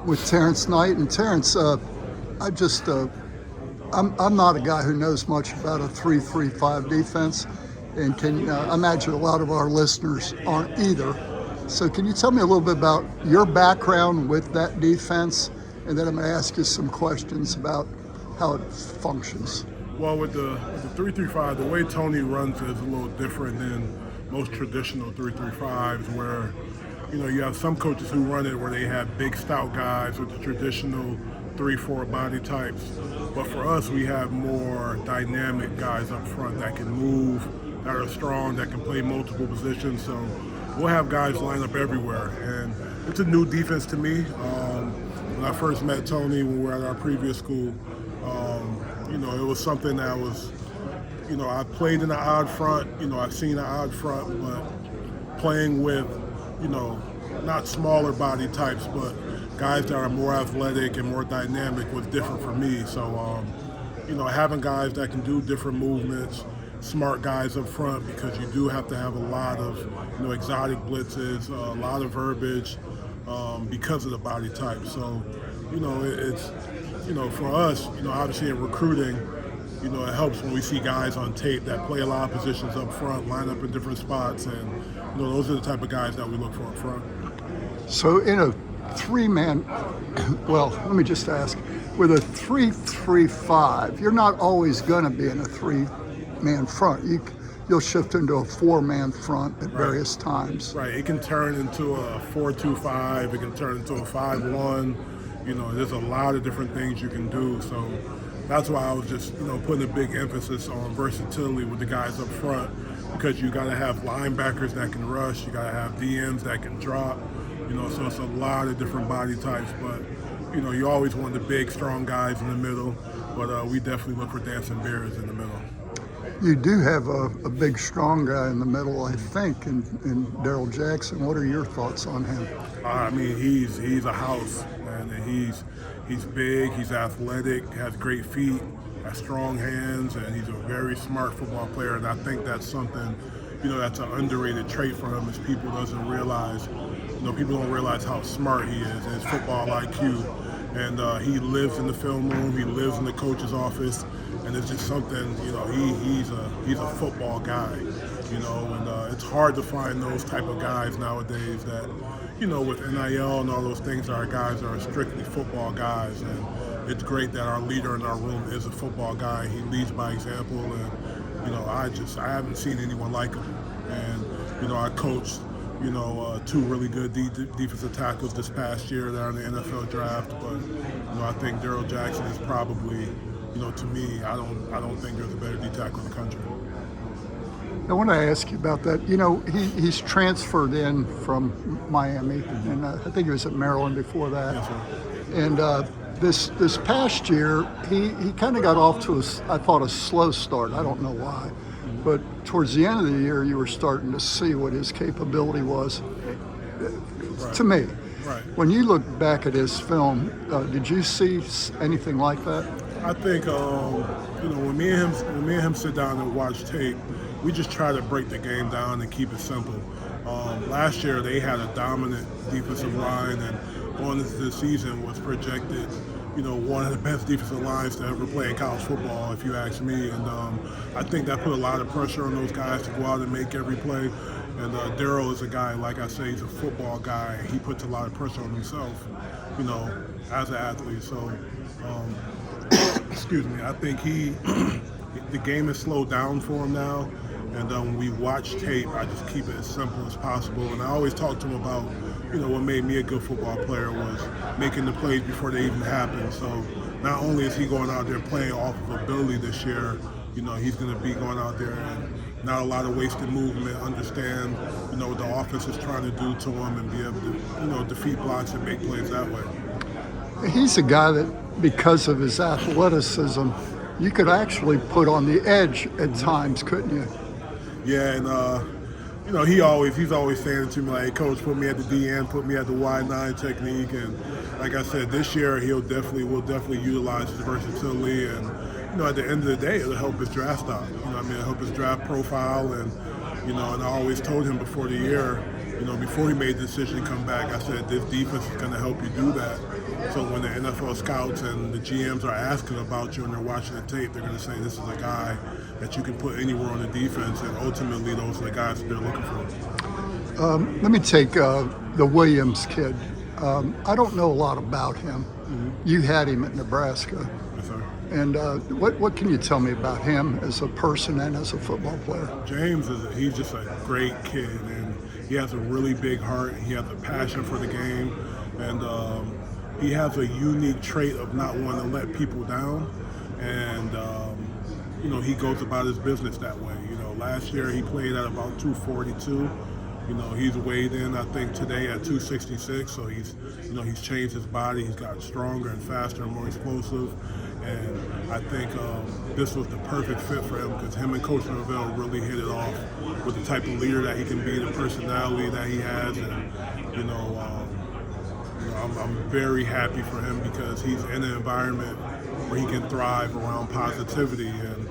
with Terrance Knighton. Terrance, I just, I'm not a guy who knows much about a 3-3-5 defense, and can I imagine a lot of our listeners aren't either. So can you tell me a little bit about your background with that defense, and then I'm going to ask you some questions about how it functions. Well, with the 3-3-5, the way Tony runs it is a little different than most traditional 3-3-5s, where you have some coaches who run it where they have big, stout guys with the traditional 3-4 body types. But for us, we have more dynamic guys up front that can move, that are strong, that can play multiple positions. So we'll have guys line up everywhere, and it's a new defense to me. When I first met Tony when we were at our previous school, it was something that was, I played in the odd front, I've seen the odd front, but playing with, not smaller body types, but guys that are more athletic and more dynamic was different for me. So, having guys that can do different movements, smart guys up front, because you do have to have a lot of, exotic blitzes, a lot of verbiage because of the body type. So, it's, for us, obviously in recruiting, it helps when we see guys on tape that play a lot of positions up front, line up in different spots, and those are the type of guys that we look for up front. So in a three-man, well, let me just ask, with a 3-3-5, you're not always going to be in a three-man front. You'll shift into a four-man front at various times. Right. It can turn into a 4-2-5. It can turn into a 5-1. There's a lot of different things you can do. So that's why I was just, putting a big emphasis on versatility with the guys up front, because you got to have linebackers that can rush. You got to have DMs that can drop. So it's a lot of different body types. But, you always want the big, strong guys in the middle. But we definitely look for dancing bears in the middle. You do have a big, strong guy in the middle, I think, in Daryl Jackson. What are your thoughts on him? I mean, he's a house, man. And he's big, he's athletic, has great feet, has strong hands, and he's a very smart football player. And I think that's something, that's an underrated trait for him, is people doesn't realize, people don't realize how smart he is, his football IQ. And he lives in the film room, he lives in the coach's office, and it's just something, he's a football guy, and it's hard to find those type of guys nowadays that, with NIL and all those things, our guys are strictly football guys, and it's great that our leader in our room is a football guy. He leads by example, and, I haven't seen anyone like him. And, I coached, two really good defensive tackles this past year that are in the NFL draft, but, I think Daryl Jackson is probably, to me, I don't think there's a better D tackle in the country. I want to ask you about that. He's transferred in from Miami, and I think he was at Maryland before that. Yes, sir. And this past year, he kind of got off to I thought a slow start. I don't know why, but towards the end of the year, you were starting to see what his capability was. Right. To me, right. When you look back at his film, did you see anything like that? I think when me and him sit down and watch tape, we just try to break the game down and keep it simple. Last year they had a dominant defensive line, and going into the season was projected, one of the best defensive lines to ever play in college football, if you ask me. And I think that put a lot of pressure on those guys to go out and make every play. And Darrell is a guy, like I say, he's a football guy. He puts a lot of pressure on himself, as an athlete. So, excuse me, I think the game has slowed down for him now. And when we watch tape, I just keep it as simple as possible. And I always talk to him about, what made me a good football player was making the plays before they even happen. So not only is he going out there playing off of ability this year, he's going to be going out there and not a lot of wasted movement, understand, what the offense is trying to do to him, and be able to, defeat blocks and make plays that way. He's a guy that, because of his athleticism, you could actually put on the edge at times, couldn't you? Yeah, and he's always saying it to me, like, hey, coach, put me at the DN, put me at the wide 9 technique. And like I said, this year will definitely utilize his versatility, and at the end of the day, it'll help his draft stock. It'll help his draft profile, and and I always told him before the year, before he made the decision to come back, I said this defense is going to help you do that. So when the NFL scouts and the GMs are asking about you and they're watching the tape, they're going to say this is a guy that you can put anywhere on the defense, and ultimately those are the guys that they're looking for. Let me take the Williams kid. I don't know a lot about him. You had him at Nebraska. Yes, sir. And what can you tell me about him as a person and as a football player? James he's just a great kid, and he has a really big heart. He has a passion for the game, and he has a unique trait of not wanting to let people down. And he goes about his business that way. Last year he played at about 242. He's weighed in, I think, today at 266. So he's changed his body. He's got stronger and faster and more explosive. And I think this was the perfect fit for him because him and Coach Norvell really hit it off with the type of leader that he can be, the personality that he has, and I'm very happy for him because he's in an environment where he can thrive around positivity. And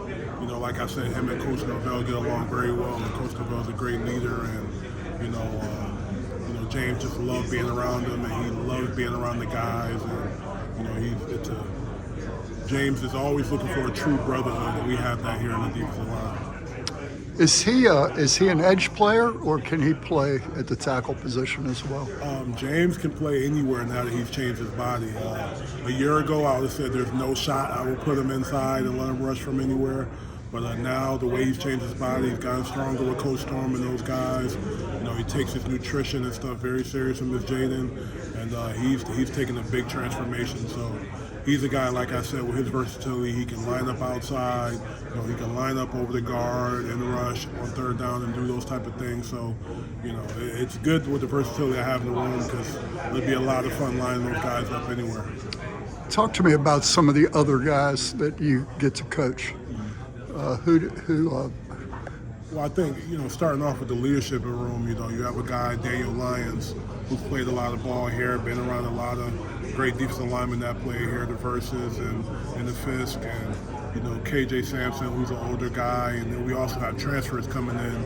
like I said, him and Coach Norvell get along very well, and Coach Norvell's a great leader, and James just loved being around him, and he loved being around the guys, and James is always looking for a true brotherhood, and we have that here in the defensive line. Is he an edge player, or can he play at the tackle position as well? James can play anywhere now that he's changed his body. A year ago, I would have said there's no shot I would put him inside and let him rush from anywhere. But now the way he's changed his body, he's gotten stronger with Coach Storm and those guys. He takes his nutrition and stuff very serious with Miss Jaden, and he's taken a big transformation. So he's a guy, like I said, with his versatility, he can line up outside. He can line up over the guard and rush on third down and do those type of things. So, it's good with the versatility I have in the room because it'll be a lot of fun lining those guys up anywhere. Talk to me about some of the other guys that you get to coach. Well, I think, starting off with the leadership in the room, you have a guy, Daniel Lyons, who's played a lot of ball here, been around a lot of great defensive linemen that play here, the Versus and the Fisk, and, KJ Sampson, who's an older guy, and then we also have transfers coming in,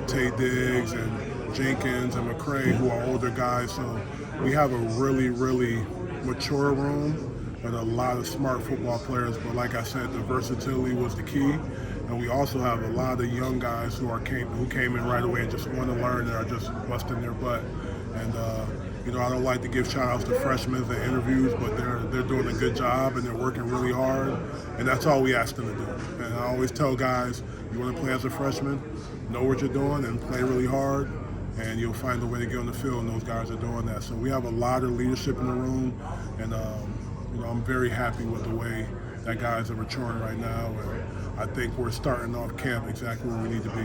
Tay Diggs and Jenkins and McCray, who are older guys. So we have a really, really mature room and a lot of smart football players, but like I said, the versatility was the key. And we also have a lot of young guys who came in right away and just want to learn and are just busting their butt. And I don't like to give shout outs to freshmen in interviews, but they're doing a good job and they're working really hard. And that's all we ask them to do. And I always tell guys, you want to play as a freshman, know what you're doing and play really hard, and you'll find a way to get on the field, and those guys are doing that. So we have a lot of leadership in the room, and I'm very happy with the way that guys are maturing right now, and I think we're starting off camp exactly where we need to be.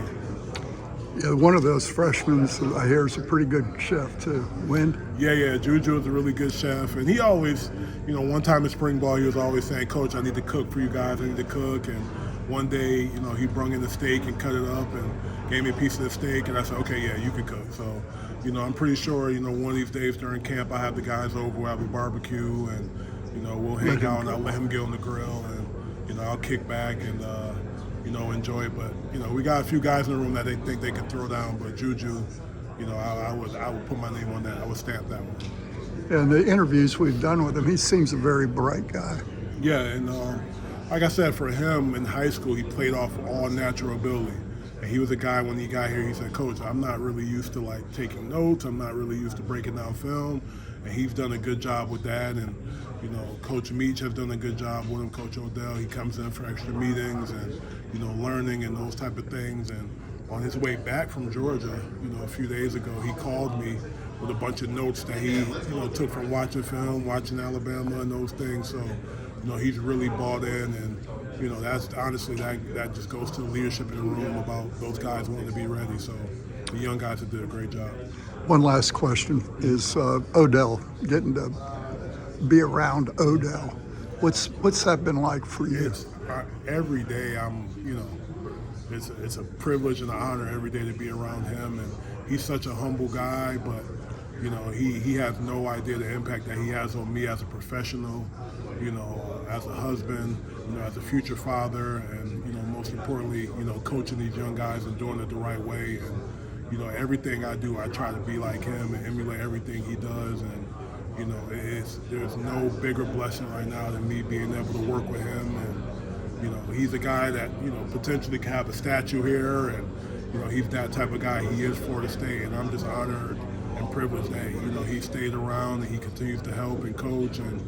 Yeah, one of those freshmen I hear is a pretty good chef too. Wind? Yeah, Juju is a really good chef, and he always, one time in spring ball he was always saying, Coach, I need to cook for you guys, I need to cook, and one day, he brought in the steak and cut it up and gave me a piece of the steak, and I said, okay, yeah, you can cook. So, I'm pretty sure, one of these days during camp, I have the guys over, we'll have a barbecue, and, we'll hang out, and I'll let him get on the grill, and, I'll kick back and, enjoy it. But, we got a few guys in the room that they think they can throw down, but Juju, I would put my name on that. I would stamp that one. And the interviews we've done with him, he seems a very bright guy. Yeah, and like I said, for him in high school, he played off all natural ability. And he was a guy, when he got here, he said, Coach, I'm not really used to taking notes. I'm not really used to breaking down film. And he's done a good job with that. And, Coach Meach has done a good job with him. Coach Odell, he comes in for extra meetings and, learning and those type of things. And on his way back from Georgia, a few days ago, he called me with a bunch of notes that he, took from watching film, watching Alabama and those things. So, he's really bought in, and, that's honestly, that just goes to the leadership in the room about those guys wanting to be ready. So the young guys have did a great job. One last question is Odell, getting to be around Odell. What's that been like for you? Every day it's a privilege and an honor every day to be around him, and he's such a humble guy, but he has no idea the impact that he has on me as a professional, as a husband, as a future father, and most importantly, coaching these young guys and doing it the right way. And you know, everything I do, I try to be like him and emulate everything he does. And you know, there's no bigger blessing right now than me being able to work with him. And you know, he's a guy that, you know, potentially can have a statue here, and you know, he's that type of guy. He is Florida State, and I'm just honored and privileged that, you know, he stayed around and he continues to help and coach. And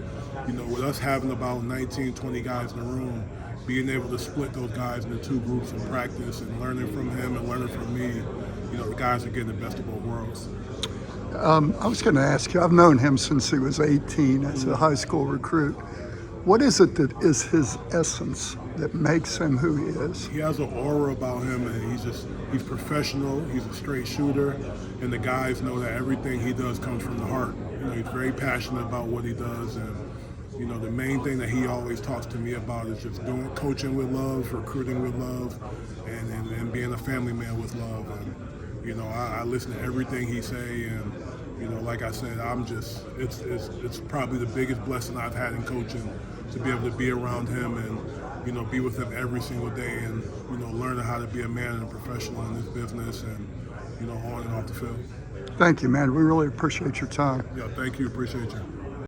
you know, with us having about 19, 20 guys in the room, being able to split those guys into two groups in practice and learning from him and learning from me, you know, the guys are getting the best of both worlds. I was going to ask you, I've known him since he was 18 as a high school recruit. What is it that is his essence that makes him who he is? He has an aura about him, and he's professional, he's a straight shooter, and the guys know that everything he does comes from the heart. You know, he's very passionate about what he does, and you know, the main thing that he always talks to me about is just coaching with love, recruiting with love, and being a family man with love. And you know, I listen to everything he say, and you know, like I said, it's probably the biggest blessing I've had in coaching, to be able to be around him and, you know, be with him every single day, and you know, learning how to be a man and a professional in this business, and you know, on and off the field. Thank you, man. We really appreciate your time. Yeah, thank you. Appreciate you.